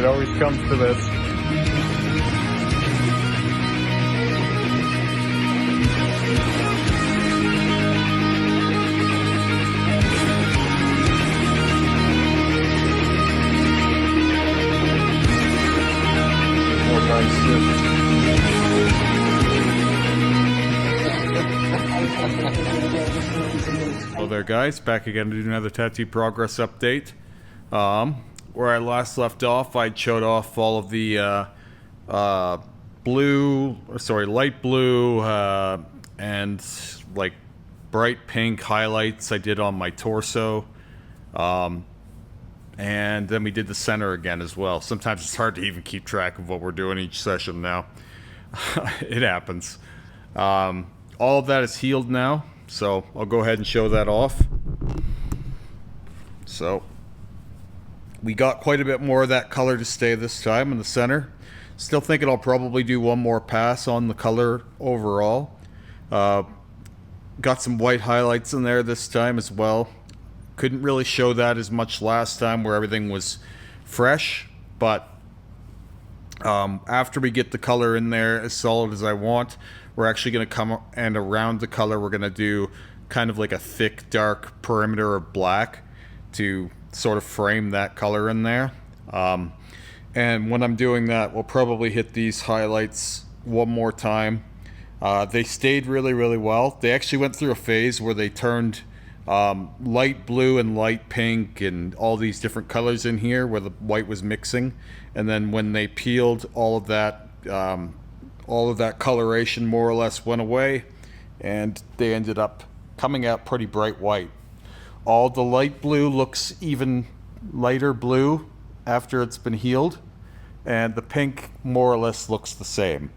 It always comes to this. Hello there guys, back again to do another tattoo progress update. Where I last left off, I showed off all of the light blue and like bright pink highlights I did on my torso. And then we did the center again as well. Sometimes it's hard to even keep track of what we're doing each session now. It happens. All of that is healed now, so I'll go ahead and show that off. So we got quite a bit more of that color to stay this time in the center. Still thinking I'll probably do one more pass on the color overall. Got some white highlights in there this time as well. Couldn't really show that as much last time where everything was fresh, but after we get the color in there as solid as I want, we're actually going to come and around the color we're going to do kind of like a thick dark perimeter of black to sort of frame that color in there. And when I'm doing that, we'll probably hit these highlights one more time. They stayed really well. They actually went through a phase where they turned light blue and light pink and all these different colors in here where the white was mixing, and then when they peeled, all of that coloration more or less went away, and they ended up coming out pretty bright white. All the light blue looks even lighter blue after it's been healed, and the pink more or less looks the same.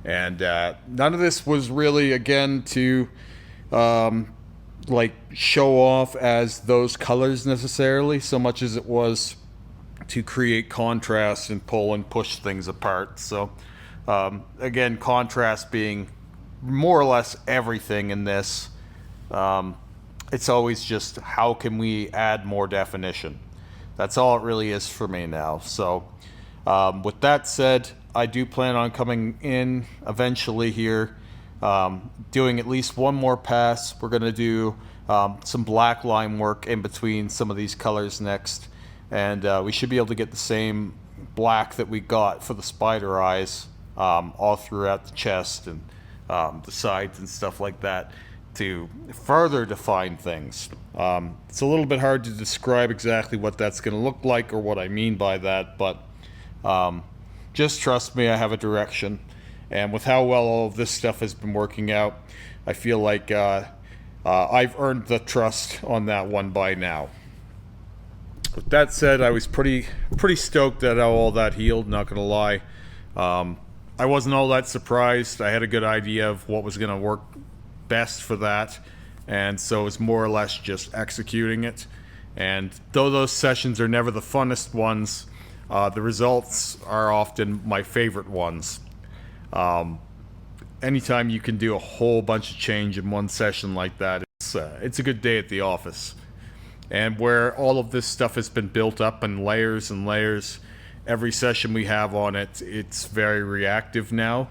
And none of this was really, again, to like show off as those colors necessarily, so much as it was to create contrast and pull and push things apart. So again, contrast being more or less everything in this. It's always just how can we add more definition. That's all it really is for me now. So with that said, I do plan on coming in eventually here, doing at least one more pass. We're going to do some black line work in between some of these colors next, and we should be able to get the same black that we got for the spider eyes all throughout the chest and the sides and stuff like that to further define things. It's a little bit hard to describe exactly what that's going to look like or what I mean by that, but just trust me, I have a direction. And with how well all of this stuff has been working out, I feel like I've earned the trust on that one by now. With that said, I was pretty stoked that all that healed, not gonna lie. I wasn't all that surprised. I had a good idea of what was gonna work best for that, and so it's more or less just executing it. And though those sessions are never the funnest ones, the results are often my favorite ones. Anytime you can do a whole bunch of change in one session like that, it's a good day at the office. And where all of this stuff has been built up in layers and layers, every session we have on it, it's very reactive now.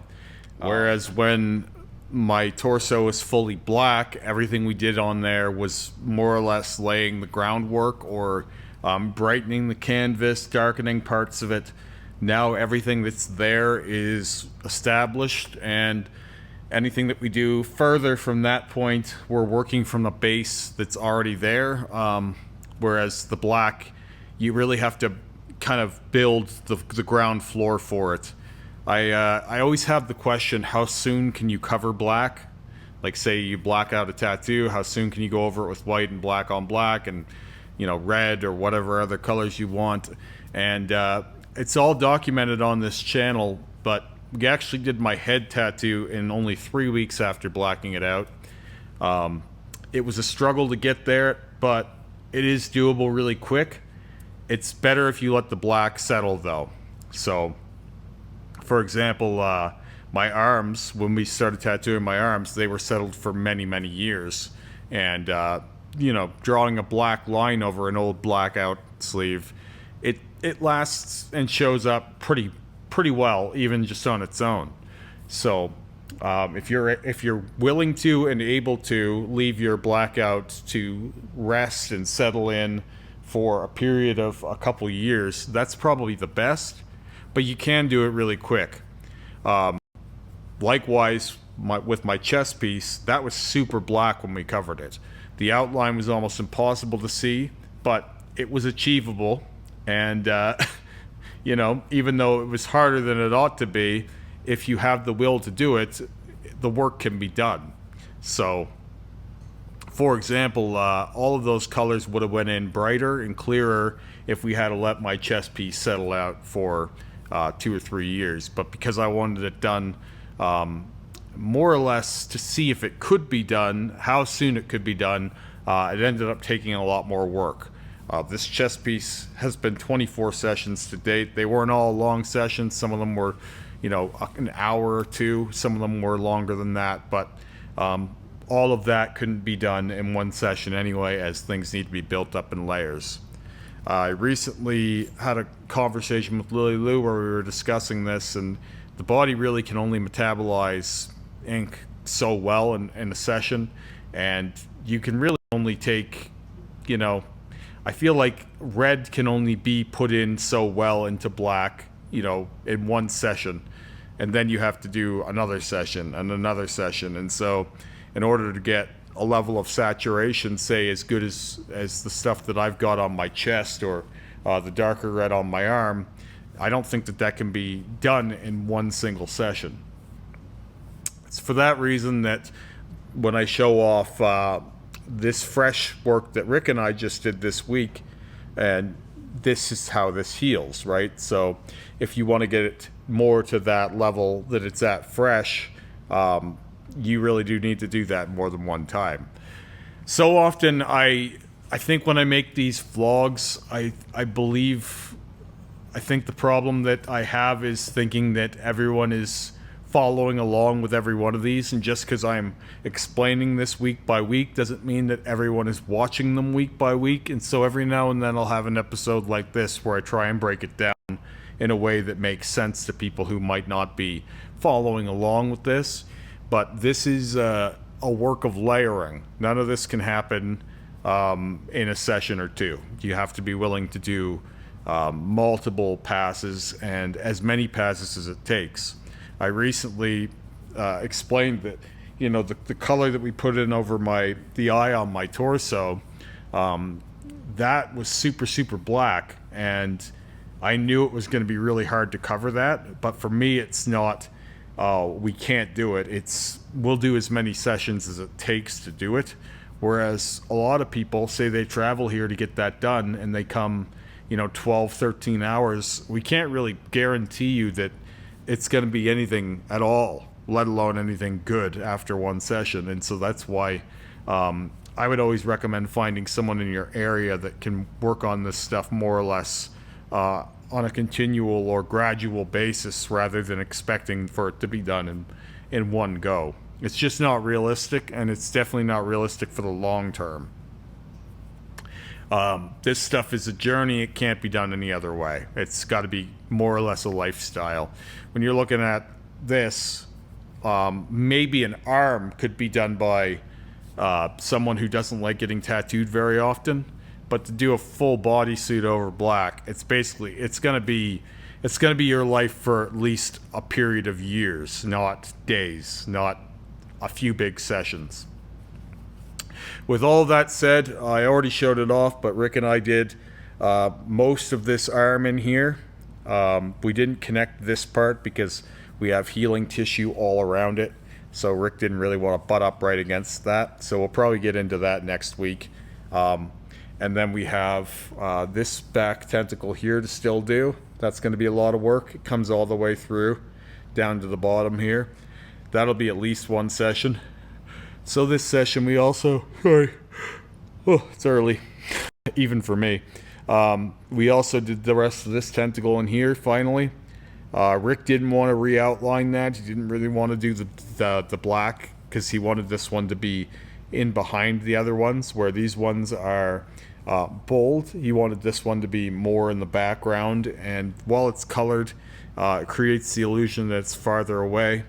Whereas when my torso is fully black, everything we did on there was more or less laying the groundwork or brightening the canvas, darkening parts of it. Now everything that's there is established, and anything that we do further from that point, we're working from a base that's already there. Whereas the black, you really have to kind of build the ground floor for it. I always have the question, how soon can you cover black? Like say you black out a tattoo, how soon can you go over it with white and black on black and, you know, red or whatever other colors you want. And it's all documented on this channel, but we actually did my head tattoo in only 3 weeks after blacking it out. It was a struggle to get there, but it is doable really quick. It's better if you let the black settle though. So for example, my arms, when we started tattooing my arms, they were settled for many years. And you know, drawing a black line over an old blackout sleeve, it lasts and shows up pretty well, even just on its own. So if you're willing to and able to leave your blackout to rest and settle in for a period of a couple years, that's probably the best. But you can do it really quick. Likewise, with my chest piece, that was super black when we covered it. The outline was almost impossible to see, but it was achievable. And, you know, even though it was harder than it ought to be, if you have the will to do it, the work can be done. So, for example, all of those colors would have went in brighter and clearer if we had to let my chest piece settle out for 2 or 3 years. But because I wanted it done more or less to see if it could be done, how soon it could be done, it ended up taking a lot more work. This chest piece has been 24 sessions to date. They weren't all long sessions. Some of them were, you know, an hour or two. Some of them were longer than that. But all of that couldn't be done in one session anyway, as things need to be built up in layers. I recently had a conversation with Lily Lou where we were discussing this, and the body really can only metabolize ink so well in a session, and you can really only take, you know, I feel like red can only be put in so well into black, you know, in one session, and then you have to do another session and another session. And so in order to get a level of saturation, say as good as the stuff that I've got on my chest or the darker red on my arm, I don't think that can be done in one single session. It's for that reason that when I show off this fresh work that Rick and I just did this week, and this is how this heals, right? So if you want to get it more to that level that it's at fresh, you really do need to do that more than one time. So often I think when I make these vlogs, I think the problem that I have is thinking that everyone is following along with every one of these, and just because I'm explaining this week by week doesn't mean that everyone is watching them week by week. And so every now and then I'll have an episode like this where I try and break it down in a way that makes sense to people who might not be following along with this. But this is a work of layering. None of this can happen in a session or two. You have to be willing to do multiple passes, and as many passes as it takes. I recently explained that, you know, the color that we put in over the eye on my torso, that was super black, and I knew it was going to be really hard to cover that. But for me, it's not, we can't do it. We'll do as many sessions as it takes to do it. Whereas a lot of people say they travel here to get that done, and they come, you know, 12, 13 hours. We can't really guarantee you that it's going to be anything at all, let alone anything good after one session. And so that's why I would always recommend finding someone in your area that can work on this stuff more or less on a continual or gradual basis, rather than expecting for it to be done in one go. It's just not realistic, and it's definitely not realistic for the long term. This stuff is a journey. It can't be done any other way. It's got to be more or less a lifestyle. When you're looking at this, maybe an arm could be done by someone who doesn't like getting tattooed very often. But to do a full bodysuit over black, it's gonna be your life for at least a period of years, not days, not a few big sessions. With all that said, I already showed it off, but Rick and I did most of this arm in here. We didn't connect this part because we have healing tissue all around it, so Rick didn't really want to butt up right against that. So we'll probably get into that next week. And then we have this back tentacle here to still do. That's going to be a lot of work. It comes all the way through down to the bottom here. That'll be at least one session. So this session we also, it's early, even for me. We also did the rest of this tentacle in here finally. Rick didn't want to re-outline that. He didn't really want to do the black because he wanted this one to be in behind the other ones, where these ones are bold. He wanted this one to be more in the background, and while it's colored, it creates the illusion that it's farther away.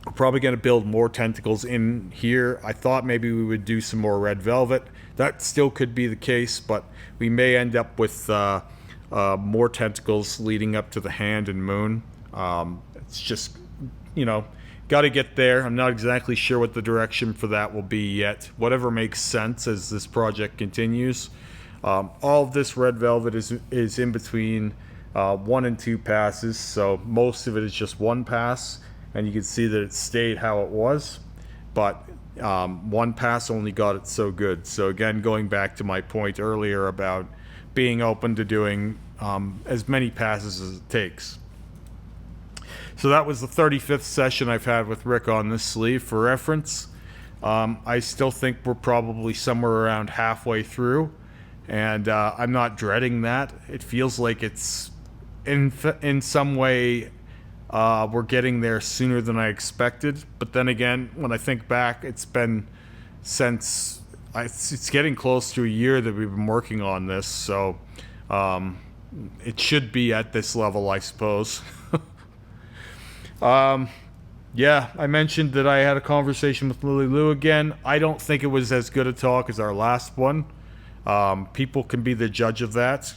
We're probably going to build more tentacles in here. I thought maybe we would do some more red velvet. That still could be the case, but we may end up with more tentacles leading up to the hand and moon. It's just, you know, got to get there. I'm not exactly sure what the direction for that will be yet. Whatever makes sense as this project continues. All of this red velvet is in between 1 and 2 passes, so most of it is just 1 pass. And you can see that it stayed how it was, but 1 pass only got it so good. So again, going back to my point earlier about being open to doing as many passes as it takes. So that was the 35th session I've had with Rick on this sleeve. For reference, I still think we're probably somewhere around halfway through, and I'm not dreading that. It feels like it's in some way we're getting there sooner than I expected. But then again, when I think back, it's been since it's getting close to a year that we've been working on this, so it should be at this level, I suppose. Yeah, I mentioned that I had a conversation with Lily Lou again. I don't think it was as good a talk as our last one. People can be the judge of that.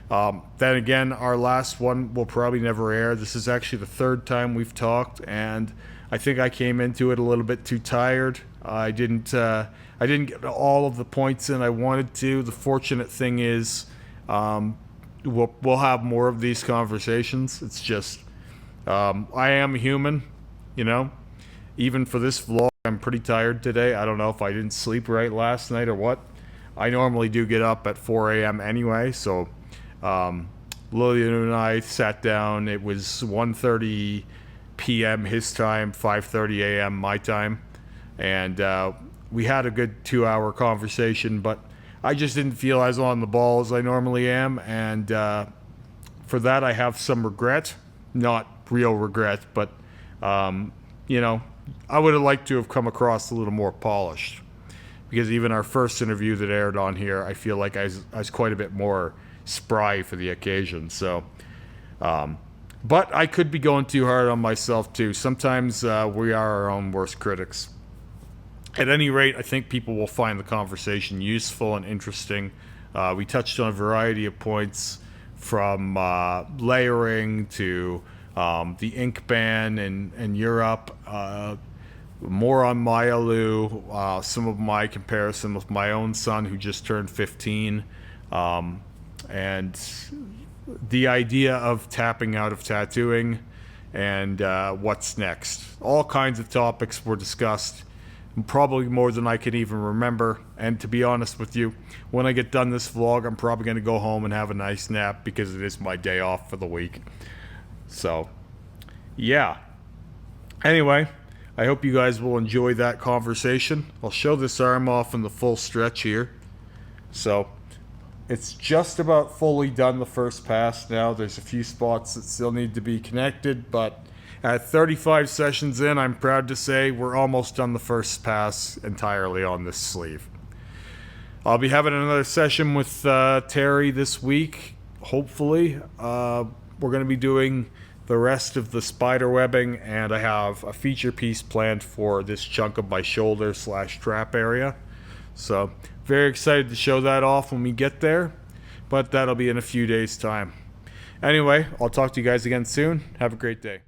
Then again, our last one will probably never air. This is actually the 3rd time we've talked, and I think I came into it a little bit too tired. I didn't get all of the points in I wanted to. The fortunate thing is, we'll have more of these conversations. It's just, I am a human, you know. Even for this vlog, I'm pretty tired today. I don't know if I didn't sleep right last night or what. I normally do get up at 4 a.m. anyway, so Lillian and I sat down. It was 1:30 p.m. his time, 5:30 a.m. my time, and we had a good 2-hour conversation, but I just didn't feel as on the ball as I normally am, and for that I have some regret. Not real regret, but you know, I would have liked to have come across a little more polished, because even our first interview that aired on here, I feel like I was quite a bit more spry for the occasion. So but I could be going too hard on myself too. Sometimes we are our own worst critics. At any rate, I think people will find the conversation useful and interesting. We touched on a variety of points, from layering to the ink ban in Europe, more on Myalu, some of my comparison with my own son who just turned 15, and the idea of tapping out of tattooing, and what's next. All kinds of topics were discussed, probably more than I can even remember. And to be honest with you, when I get done this vlog, I'm probably going to go home and have a nice nap, because it is my day off for the week. So yeah, anyway, I hope you guys will enjoy that conversation. I'll show this arm off in the full stretch here. So it's just about fully done the first pass now. There's a few spots that still need to be connected, but at 35 sessions in, I'm proud to say we're almost done the first pass entirely on this sleeve. I'll be having another session with Terry this week, hopefully. We're going to be doing the rest of the spider webbing, and I have a feature piece planned for this chunk of my shoulder / trap area. So very excited to show that off when we get there, but that'll be in a few days' time. Anyway, I'll talk to you guys again soon. Have a great day.